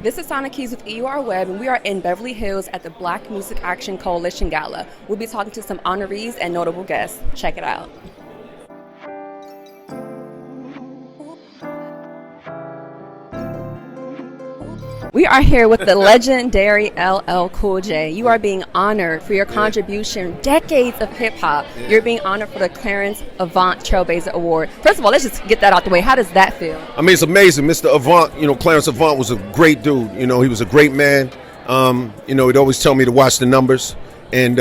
This is Sonic Keys with EUR Web, and we are in Beverly Hills at the Black Music Action Coalition Gala. We'll be talking to some honorees and notable guests. Check it out. We are here with the legendary LL Cool J. You are being honored for your contribution, decades of hip-hop. You're being honored for the Clarence Avant Trailblazer Award. First of all, let's just get that out the way. How does that feel? I mean, it's amazing. Mr. Avant, Clarence Avant was a great dude. He was a great man. He'd always tell me to watch the numbers. And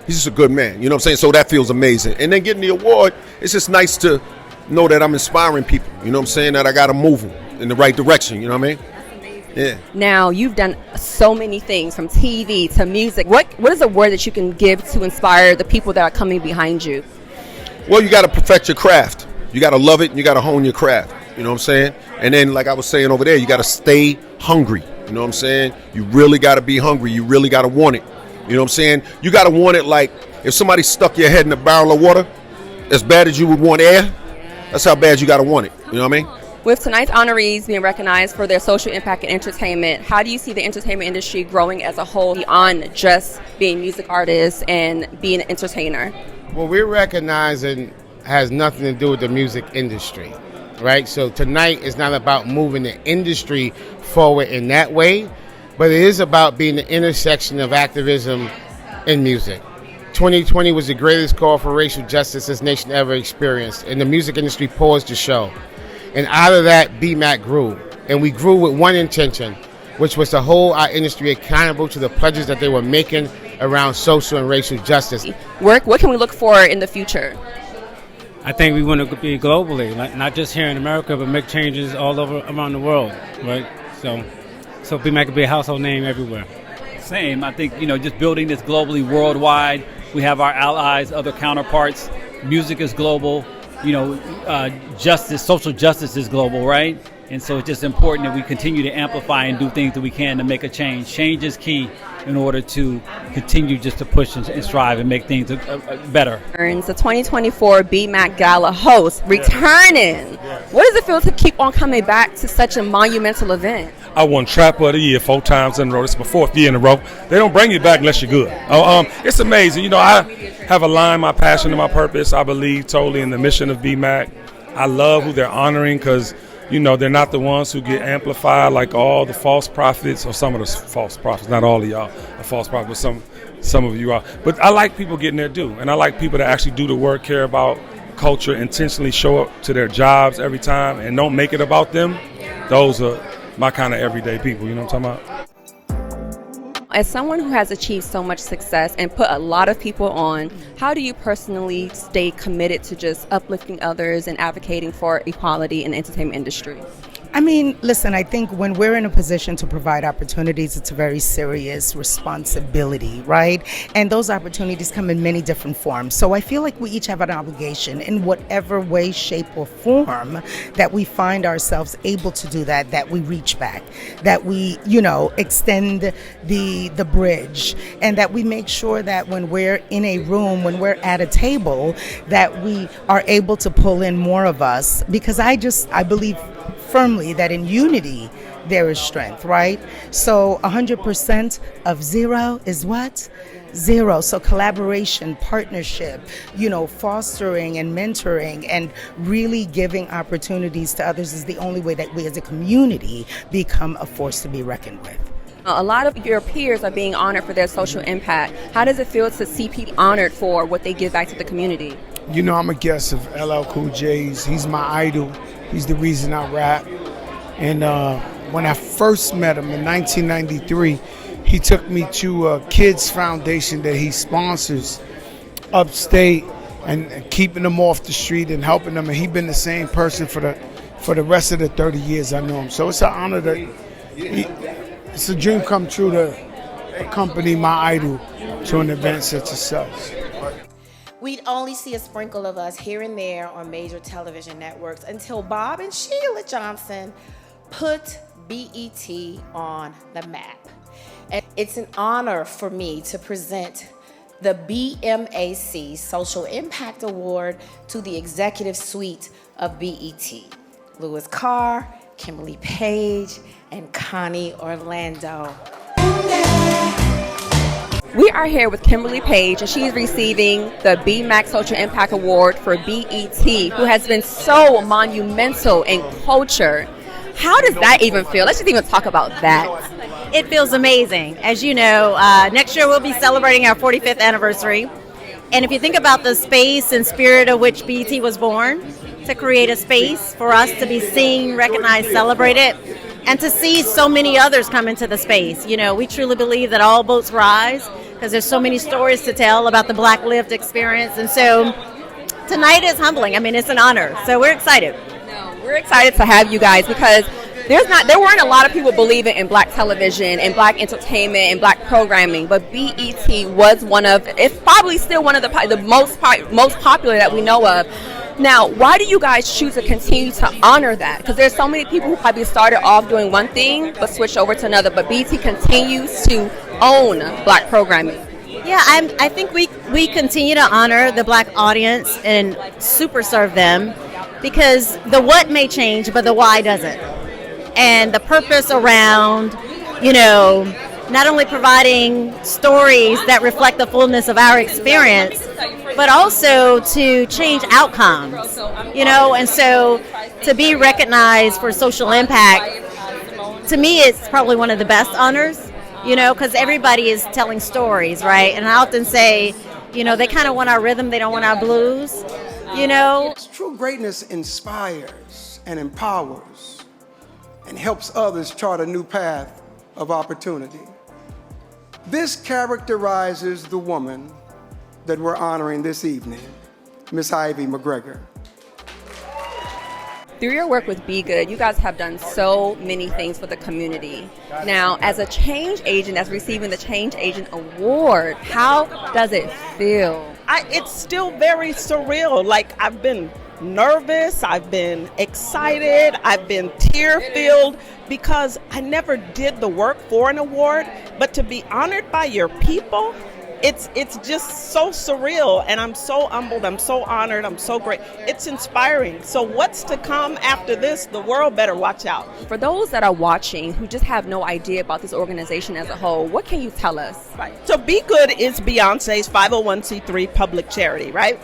he's just a good man. You know what I'm saying? So that feels amazing. And then getting the award, it's just nice to know that I'm inspiring people. You know what I'm saying? That I got to move them in the right direction. You know what I mean? Yeah. Now, you've done so many things, from TV to music. What is a word that you can give to inspire the people that are coming behind you? Well, you got to perfect your craft. You got to love it, and you got to hone your craft. You know what I'm saying? And then, like I was saying over there, you got to stay hungry. You know what I'm saying? You really got to be hungry. You really got to want it. You know what I'm saying? You got to want it like if somebody stuck your head in a barrel of water, as bad as you would want air, that's how bad you got to want it. You know what I mean? With tonight's honorees being recognized for their social impact in entertainment, how do you see the entertainment industry growing as a whole beyond just being music artists and being an entertainer? What we're recognizing has nothing to do with the music industry, right? So tonight is not about moving the industry forward in that way, but it is about being the intersection of activism and music. 2020 was the greatest call for racial justice this nation ever experienced, and the music industry paused the show. And out of that, BMAC grew. And we grew with one intention, which was to hold our industry accountable to the pledges that they were making around social and racial justice. What can we look for in the future? I think we want to be globally, not just here in America, but make changes all over around the world, right? So BMAC could be a household name everywhere. Same. I think, just building this globally, worldwide. We have our allies, other counterparts. Music is global. Justice, social justice is global, right? And so it's just important that we continue to amplify and do things that we can to make a change. Change is key in order to continue just to push and strive and make things better. The 2024 BMAC Gala host returning. What does it feel to keep on coming back to such a monumental event? I won Trapper of the Year 4 times in a row. It's my 4th year in a row. They don't bring you back unless you're good. It's amazing. I have aligned my passion and my purpose. I believe totally in the mission of BMAC. I love who they're honoring because, they're not the ones who get amplified like all the false prophets, or some of the false prophets. Not all of y'all are false prophets, but some of you are. But I like people getting their due, and I like people that actually do the work, care about culture, intentionally show up to their jobs every time, and don't make it about them. Those are my kind of everyday people, you know what I'm talking about? As someone who has achieved so much success and put a lot of people on, how do you personally stay committed to just uplifting others and advocating for equality in the entertainment industry? I mean, listen, I think when we're in a position to provide opportunities, it's a very serious responsibility, right? And those opportunities come in many different forms. So I feel like we each have an obligation in whatever way, shape, or form that we find ourselves able to do that we reach back, that we, extend the bridge, and that we make sure that when we're in a room, when we're at a table, that we are able to pull in more of us, because I believe firmly that in unity there is strength, right? So 100% of zero is what? Zero. So collaboration, partnership, fostering and mentoring and really giving opportunities to others is the only way that we as a community become a force to be reckoned with. A lot of your peers are being honored for their social impact. How does it feel to see people honored for what they give back to the community? I'm a guest of LL Cool J's. He's my idol. He's the reason I rap. And when I first met him in 1993, he took me to a kids foundation that he sponsors upstate, and keeping them off the street and helping them. And he's been the same person for the rest of the 30 years I know him. So it's an honor it's a dream come true to accompany my idol to an event such as such. We'd only see a sprinkle of us here and there on major television networks until Bob and Sheila Johnson put BET on the map. And it's an honor for me to present the BMAC Social Impact Award to the executive suite of BET. Louis Carr, Kimberly Page, and Connie Orlando. We are here with Kimberly Page, and she's receiving the BMAC Social Impact Award for BET, who has been so monumental in culture. How does that even feel? Let's just even talk about that. It feels amazing. As you know, next year we'll be celebrating our 45th anniversary. And if you think about the space and spirit of which BET was born, to create a space for us to be seen, recognized, celebrated, and to see so many others come into the space. You know, we truly believe that all boats rise because there's so many stories to tell about the Black lived experience. And so tonight is humbling. I mean, it's an honor. So we're excited. We're excited to have you guys because there weren't a lot of people believing in Black television and Black entertainment and Black programming, but BET was one of, it's probably still one of the most popular that we know of. Now, why do you guys choose to continue to honor that? Because there's so many people who probably started off doing one thing but switched over to another, but BET continues to own Black programming. Yeah, I think we continue to honor the Black audience and super serve them because the what may change, but the why doesn't. And the purpose around, you know, not only providing stories that reflect the fullness of our experience, but also to change outcomes, you know, and so to be recognized for social impact, to me, it's probably one of the best honors, you know, because everybody is telling stories, right? And I often say, you know, they kind of want our rhythm, they don't want our blues, you know. True greatness inspires and empowers and helps others chart a new path of opportunity. This characterizes the woman that we're honoring this evening, Miss Ivy McGregor. Through your work with Be Good, you guys have done so many things for the community. Now, as a change agent, as receiving the Change Agent Award, how does it feel? It's still very surreal. Like, I've been nervous, I've been excited, I've been tear-filled because I never did the work for an award, but to be honored by your people, it's just so surreal, and I'm so humbled, I'm so honored, I'm so great. It's inspiring. So what's to come after this? The world better watch out. For those that are watching who just have no idea about this organization as a whole, what can you tell us? Right. So Be Good is Beyonce's 501c3 public charity, right?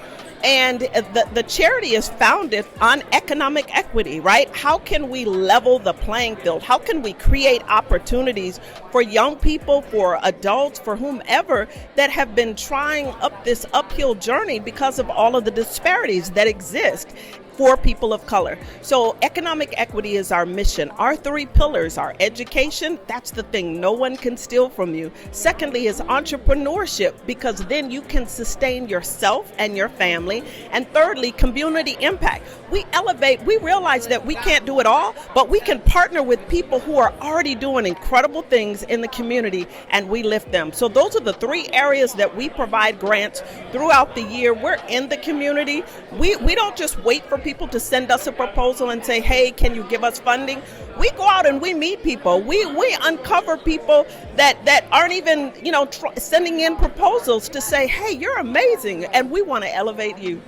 And the charity is founded on economic equity, right? How can we level the playing field? How can we create opportunities for young people, for adults, for whomever that have been trying up this uphill journey because of all of the disparities that exist for people of color? So economic equity is our mission. Our three pillars are education, that's the thing no one can steal from you. Secondly is entrepreneurship, because then you can sustain yourself and your family. And thirdly, community impact. We realize that we can't do it all, but we can partner with people who are already doing incredible things in the community, and we lift them. So those are the three areas that we provide grants throughout the year. We're in the community. We don't just wait for people to send us a proposal and say, hey, can you give us funding? We go out and we meet people. We uncover people that aren't even, you know, sending in proposals to say, hey, you're amazing, and we want to elevate you.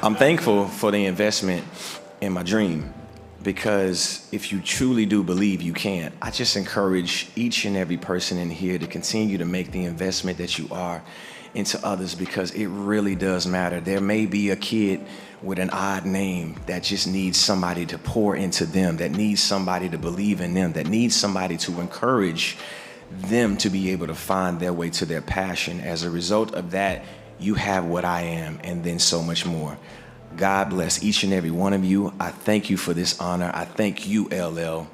I'm thankful for the investment in my dream, because if you truly do believe you can, I just encourage each and every person in here to continue to make the investment that you are into others, because it really does matter. There may be a kid with an odd name that just needs somebody to pour into them, that needs somebody to believe in them, that needs somebody to encourage them to be able to find their way to their passion. As a result of that, you have what I am, and then so much more. God bless each and every one of you. I thank you for this honor. I thank you, LL.